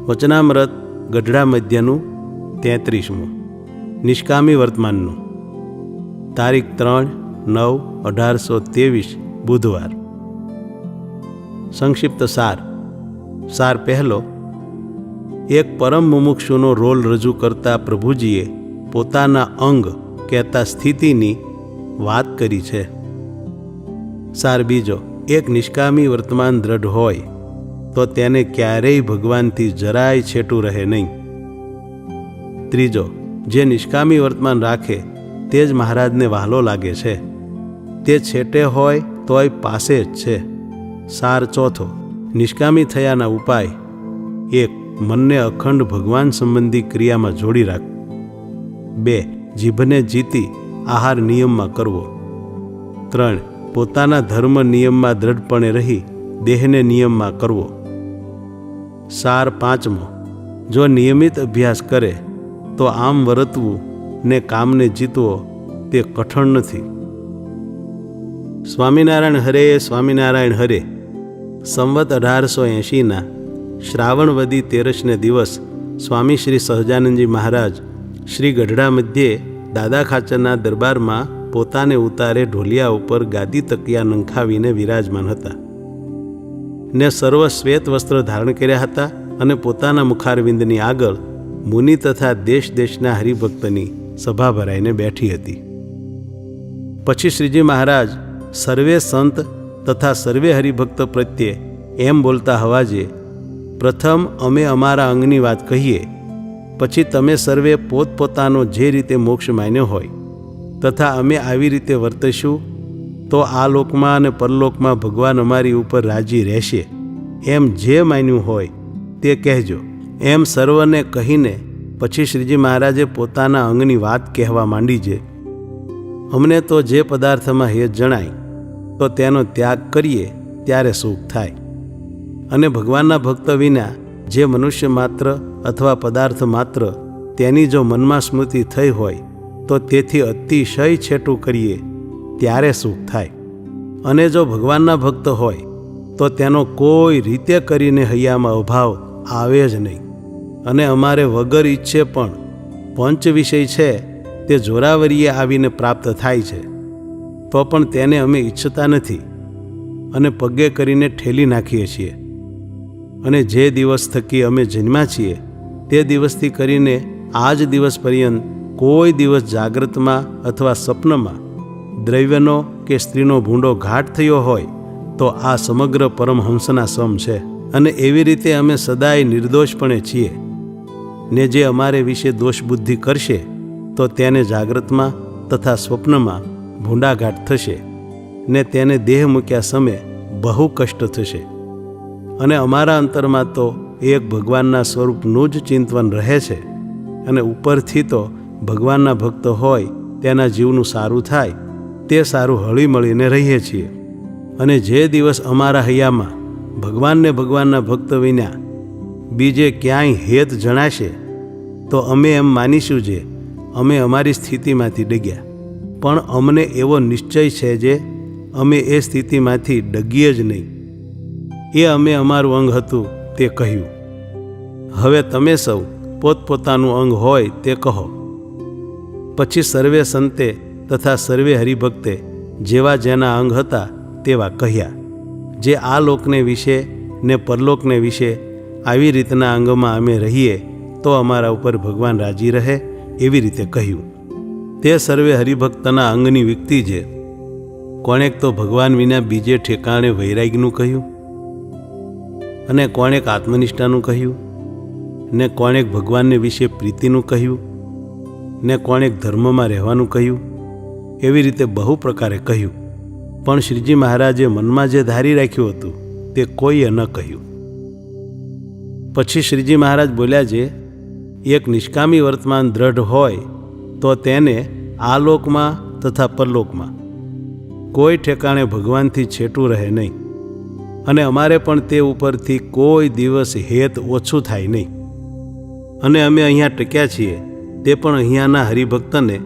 વચનામૃત ગઢડા મધ્યનું 33મું, નિષ્કામી વર્તમાનનું, તારીખ 3/9/1823 બુધવાર. સંક્ષિપ્ત સાર પહેલો. એક પરમ મુમુક્ષુનો રોલ રજૂ કરતા પ્રભુજીએ પોતાના અંગ કહેતા સ્થિતિની વાત કરી છે. સાર બીજો. એક નિષ્કામી વર્તમાન દ્રઢ હોય તો તેને ક્યારેય ભગવાનથી જરાય છેટું રહે નહીં. ત્રીજો. જે નિષ્કામી વર્તમાન રાખે તે જ મહારાજને વહાલો લાગે છે. તે છેટે હોય તોય પાસે જ છે. સાર ચોથો. નિષ્કામી થયાના ઉપાય. 1. મનને અખંડ ભગવાન સંબંધી ક્રિયામાં જોડી રાખવું. 2. જીભને જીતી આહાર નિયમમાં કરવો. 3. પોતાના ધર્મ નિયમમાં દ્રઢપણે રહી દેહને નિયમમાં કરવો. સાર પાંચમો. જો નિયમિત અભ્યાસ કરે તો આમ વર્તવું ને કામને જીતવો તે કઠણ નથી. સ્વામિનારાયણ હરે, સ્વામિનારાયણ હરે. સંવત 1880ના શ્રાવણવદી 13ને દિવસ સ્વામી શ્રી સહજાનંદજી મહારાજ શ્રી ગઢડા મધ્યે દાદા ખાચરના દરબારમાં પોતાને ઉતારે ઢોલિયા ઉપર ગાદી તકિયા નંખાવીને વિરાજમાન હતા ને સર્વ શ્વેત વસ્ત્ર ધારણ કર્યા હતા અને પોતાના મુખારવિંદની આગળ મુનિ તથા દેશ દેશના હરિભક્તની સભા ભરાઈને બેઠી હતી. પછી શ્રીજી મહારાજ સર્વે સંત તથા સર્વે હરિભક્ત પ્રત્યે એમ બોલતા હવાજે, પ્રથમ અમે અમારા અંગની વાત કહીએ, પછી તમે સર્વે પોતપોતાનો જે રીતે મોક્ષ માન્યો હોય તથા અમે આવી રીતે વર્તશું તો આ લોકમાં અને પરલોકમાં ભગવાન અમારી ઉપર રાજી રહેશે એમ જે માન્યું હોય તે કહેજો. એમ સર્વને કહીને પછી શ્રીજી મહારાજે પોતાના અંગની વાત કહેવા માંડી છે. અમને તો જે પદાર્થમાં હેત જણાય તો તેનો ત્યાગ કરીએ ત્યારે સુખ થાય, અને ભગવાનના ભક્ત વિના જે મનુષ્ય માત્ર અથવા પદાર્થ માત્ર તેની જો મનમાં સ્મૃતિ થઈ હોય તો તેથી અતિશય છેટું કરીએ ત્યારે સુખ થાય, અને જો ભગવાનના ભક્ત હોય તો તેનો કોઈ રીતે કરીને હૈયામાં અભાવ આવે જ નહીં. અને અમારે વગર ઈચ્છે પણ પંચ વિષય છે તે જોરાવરીએ આવીને પ્રાપ્ત થાય છે તો પણ તેને અમે ઈચ્છતા નથી અને પગે કરીને ઠેલી નાખીએ છીએ. અને જે દિવસ થકી અમે જન્મ્યા છીએ તે દિવસથી કરીને આજ દિવસ પર્યંત કોઈ દિવસ જાગ્રતમાં અથવા સ્વપ્નમાં દ્રવ્યનો કે સ્ત્રીનો ભૂંડો ઘાટ થયો હોય તો આ સમગ્ર પરમહંસના સમ છે. અને એવી રીતે અમે સદાય નિર્દોષપણે છીએ ને જે અમારે વિશે દોષ બુદ્ધિ કરશે તો તેને જાગ્રતમાં તથા સ્વપ્નમાં ભૂંડાઘાટ થશે ને તેને દેહ મૂક્યા સમયે બહુ કષ્ટ થશે. અને અમારા અંતરમાં તો એક ભગવાનના સ્વરૂપનું જ ચિંતન રહે છે, અને ઉપરથી તો ભગવાનના ભક્ત હોય તેના જીવનું સારું થાય તે સારું હળી મળીને રહીએ છીએ. અને જે દિવસ અમારા હૈયામાં ભગવાનને ભગવાનના ભક્ત વિના બીજે ક્યાંય હેત જણાશે તો અમે એમ માનીશું જે અમે અમારી સ્થિતિમાંથી ડગ્યા, પણ અમને એવો નિશ્ચય છે જે અમે એ સ્થિતિમાંથી ડગીએ જ નહીં. એ અમે અમારું અંગ હતું તે કહ્યું. હવે તમે સૌ પોતપોતાનું અંગ હોય તે કહો. પછી સર્વે સંતે તથા સર્વે હરિભક્તે જેવા જેના અંગ હતા તેવા કહ્યા. જે આ લોકને વિશે ને પરલોકને વિશે આવી રીતના અંગમાં અમે રહીએ તો અમારા ઉપર ભગવાન રાજી રહે એવી રીતે કહ્યું. તે સર્વે હરિભક્તના અંગની વ્યક્તિ છે. કોણેક તો ભગવાન વિના બીજે ઠેકાણે વૈરાગ્યનું કહ્યું, અને કોણેક આત્મનિષ્ઠાનું કહ્યું, ને કોણેક ભગવાનને વિશે પ્રીતિનું કહ્યું, ને કોણેક ધર્મમાં રહેવાનું કહ્યું. એવી રીતે બહુ પ્રકારે કહ્યું, પણ શ્રીજી મહારાજે મનમાં જે ધારી રાખ્યું હતું તે કોઈએ ન કહ્યું. પછી શ્રીજી મહારાજ બોલ્યા છે, એક નિષ્કામી વર્તમાન દ્રઢ હોય તો તેને આ લોકમાં તથા પરલોકમાં કોઈ ઠેકાણે ભગવાનથી છેટું રહે નહીં, અને અમારે પણ તે ઉપરથી કોઈ દિવસ હેત ઓછું થાય નહીં. અને અમે અહીંયા ટક્યા છીએ તે પણ અહીંયાના હરિભક્તને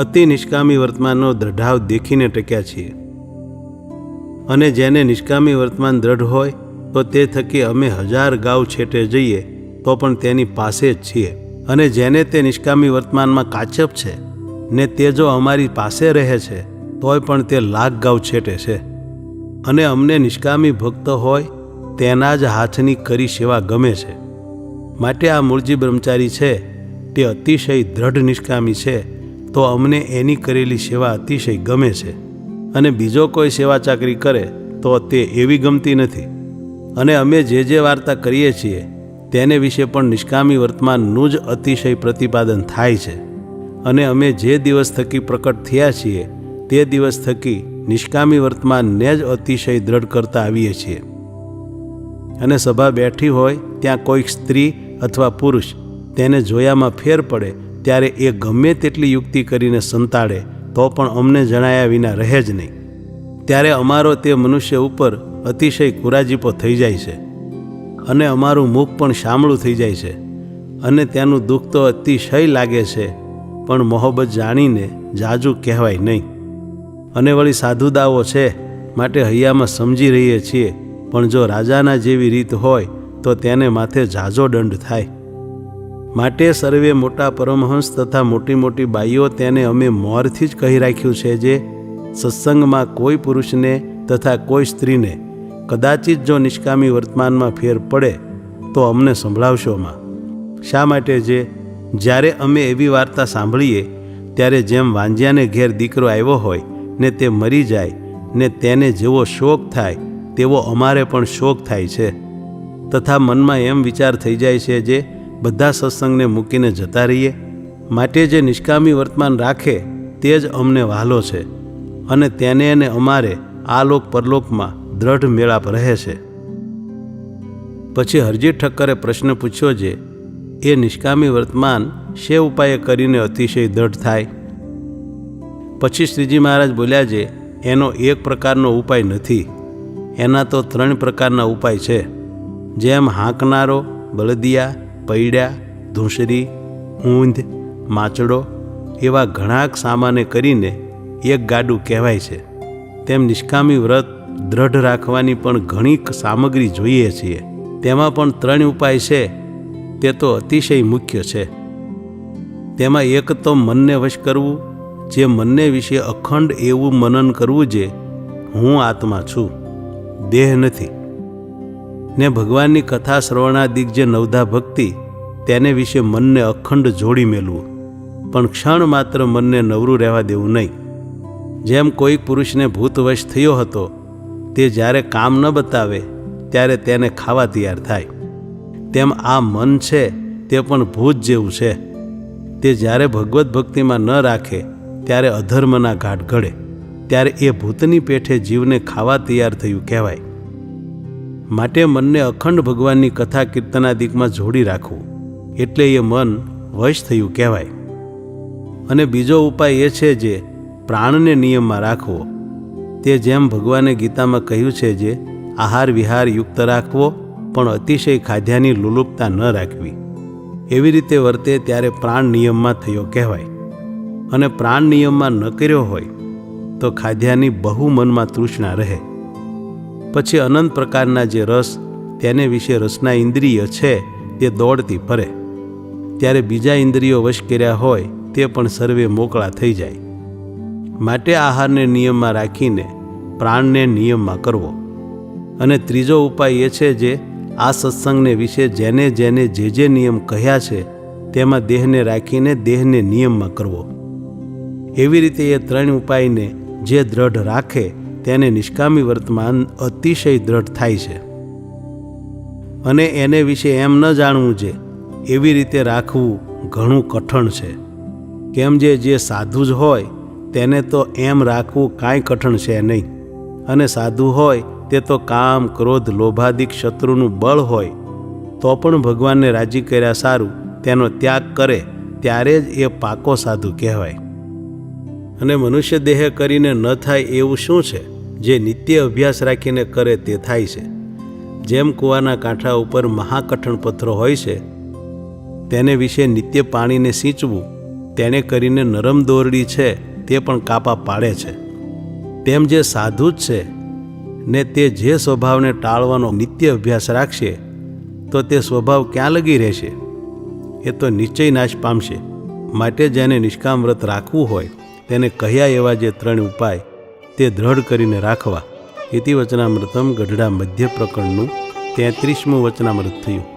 અતિ નિષ્કામી વર્તમાનનો દ્રઢાવ દેખીને ટક્યા છીએ. અને જેને નિષ્કામી વર્તમાન દ્રઢ હોય તો તે થકી અમે 1000 ગાઉ છેટે જઈએ તો પણ તેની પાસે જ છીએ, અને જેને તે નિષ્કામી વર્તમાનમાં કાચપ છે ને તે જો અમારી પાસે રહે છે તોય પણ તે લાખ ગાઉ છેટે છે. અને અમને નિષ્કામી ભક્ત હોય તેના જ હાથની કરી સેવા ગમે છે. માટે આ મૂળજી બ્રહ્મચારી છે તે અતિશય દ્રઢ નિષ્કામી છે, તો અમને એની કરેલી સેવા અતિશય ગમે છે. અને બીજો કોઈ સેવા ચાકરી કરે તો તે એવી ગમતી નથી. અને અમે જે વાર્તા કરીએ છીએ તેને વિશે પણ નિષ્કામી વર્તમાનનું જ અતિશય પ્રતિપાદન થાય છે. અને અમે જે દિવસ થકી પ્રકટ થયા છીએ તે દિવસ થકી નિષ્કામી વર્તમાનને જ અતિશય દ્રઢ કરતા આવીએ છીએ. અને સભા બેઠી હોય ત્યાં કોઈક સ્ત્રી અથવા પુરુષ તેને જોયામાં ફેર પડે ત્યારે એ ગમે તેટલી યુક્તિ કરીને સંતાડે તો પણ અમને જણાયા વિના રહે જ નહીં. ત્યારે અમારો તે મનુષ્ય ઉપર અતિશય કુરાજીપો થઈ જાય છે, અને અમારું મુખ પણ શામળું થઈ જાય છે, અને તેનું દુઃખ તો અતિશય લાગે છે, પણ મોહબ્બત જાણીને જાજુ કહેવાય નહીં. અને વળી સાધુદાઓ છે માટે હૈયામાં સમજી રહીએ છીએ, પણ જો રાજાના જેવી રીત હોય તો તેને માથે ઝાઝો દંડ થાય. માટે સર્વે મોટા પરમહંસ તથા મોટી મોટી બાઈઓ તેને અમે મોરથી જ કહી રાખ્યું છે જે સત્સંગમાં કોઈ પુરુષને તથા કોઈ સ્ત્રીને કદાચિત જો નિષ્કામી વર્તમાનમાં ફેર પડે તો અમને સંભળાવશોમાં. શા માટે જે જ્યારે અમે એવી વાર્તા સાંભળીએ ત્યારે જેમ વાંજ્યાને ઘેર દીકરો આવ્યો હોય ને તે મરી જાય ને તેને જેવો શોક થાય તેવો અમારે પણ શોક થાય છે. તથા મનમાં એમ વિચાર થઈ જાય છે જે બધા સત્સંગને મૂકીને જતા રહીએ. માટે જે નિષ્કામી વર્તમાન રાખે તે જ અમને વહાલો છે, અને તેને અને અમારે આ લોક પરલોકમાં દ્રઢ મેળાપ રહે છે. પછી હરજી ઠક્કરે પ્રશ્ન પૂછ્યો જે એ નિષ્કામી વર્તમાન શે ઉપાય કરીને અતિશય દ્રઢ થાય? પછી શ્રીજી મહારાજ બોલ્યા જે એનો એક પ્રકારનો ઉપાય નથી, એના તો 3 પ્રકારના ઉપાય છે. જેમ હાંકનારો, બળદિયા, પૈડ્યા, ધૂંસરી, ઊંધ, માચડો એવા ઘણાક સામાને કરીને એક ગાડું કહેવાય છે, તેમ નિષ્કામી વ્રત દ્રઢ રાખવાની પણ ઘણી સામગ્રી જોઈએ છીએ. તેમાં પણ 3 ઉપાય છે, તે તો અતિશય મુખ્ય છે. તેમાં એક તો મનને વશ કરવું, જે મનને વિશે અખંડ એવું મનન કરવું જે હું આત્મા છું, દેહ નથી. ને ભગવાનની કથા શ્રવણાદિક જે નવધા ભક્તિ તેને વિશે મનને અખંડ જોડી મેળવું, પણ ક્ષણ માત્ર મનને નવરું રહેવા દેવું નહીં. જેમ કોઈ પુરુષને ભૂતવશ થયો હતો તે જ્યારે કામ ન બતાવે ત્યારે તેને ખાવા તૈયાર થાય, તેમ આ મન છે તે પણ ભૂત જેવું છે. તે જ્યારે ભગવત ભક્તિમાં ન રાખે ત્યારે અધર્મના ઘાટ ઘડે, ત્યારે એ ભૂતની પેઠે જીવને ખાવા તૈયાર થયું કહેવાય. માટે મનને અખંડ ભગવાનની કથા કીર્તનાદિકમાં જોડી રાખવું, એટલે એ મન વશ થયું કહેવાય. અને બીજો ઉપાય એ છે જે પ્રાણને નિયમમાં રાખવો. તે જેમ ભગવાને ગીતામાં કહ્યું છે જે આહાર વિહાર યુક્ત રાખવો, પણ અતિશય ખાધ્યાની લુલુપતા ન રાખવી. એવી રીતે વર્તે ત્યારે પ્રાણ નિયમમાં થયો કહેવાય. અને પ્રાણ નિયમમાં ન કર્યો હોય તો ખાધ્યાની બહુ મનમાં તૃષ્ણા રહે. પછી અનંત પ્રકારના જે રસ તેને વિશે રસના ઇન્દ્રિય છે તે દોડતી ફરે, ત્યારે બીજા ઇન્દ્રિયો વશ કર્યા હોય તે પણ સર્વે મોકળા થઈ જાય. માટે આહારને નિયમમાં રાખીને પ્રાણને નિયમમાં કરવો. અને ત્રીજો ઉપાય એ છે જે આ સત્સંગને વિશે જેને જેને જે નિયમ કહ્યા છે તેમાં દેહને રાખીને દેહને નિયમમાં કરવો. એવી રીતે એ 3 ઉપાયને જે દ્રઢ રાખે તેને નિષ્કામી વર્તમાન અતિશય દ્રઢ થાય છે. અને એને વિશે એમ ન જાણવું જે એવી રીતે રાખવું ઘણું કઠણ છે. કેમ જે સાધુ જ હોય તેને તો એમ રાખવું કાંઈ કઠણ છે નહીં. અને સાધુ હોય તે તો કામ, ક્રોધ, લોભાદિક શત્રુનું બળ હોય તો પણ ભગવાનને રાજી કર્યા સારું તેનો ત્યાગ કરે ત્યારે જ એ પાકો સાધુ કહેવાય. અને મનુષ્ય દેહ કરીને ન થાય એવું શું છે? જે નિત્ય અભ્યાસ રાખીને કરે તે થાય છે. જેમ કૂવાના કાંઠા ઉપર મહાકઠણ પથ્થરો હોય છે તેને વિશે નિત્ય પાણીને સિંચવું, તેને કરીને નરમ દોરડી છે તે પણ કાપા પાડે છે. તેમ જે સાધુ જ છે ને તે જે સ્વભાવને ટાળવાનો નિત્ય અભ્યાસ રાખશે તો તે સ્વભાવ ક્યાં લગી રહેશે? એ તો નિશ્ચય નાશ પામશે. માટે જેને નિષ્કામ વ્રત રાખવું હોય તેને કહ્યા એવા જે 3 ઉપાય તે દ્રઢ કરીને રાખવા. ઇતિ વચનામૃતમ ગઢડા મધ્ય પ્રકરણનું 33મું વચનામૃત થયું.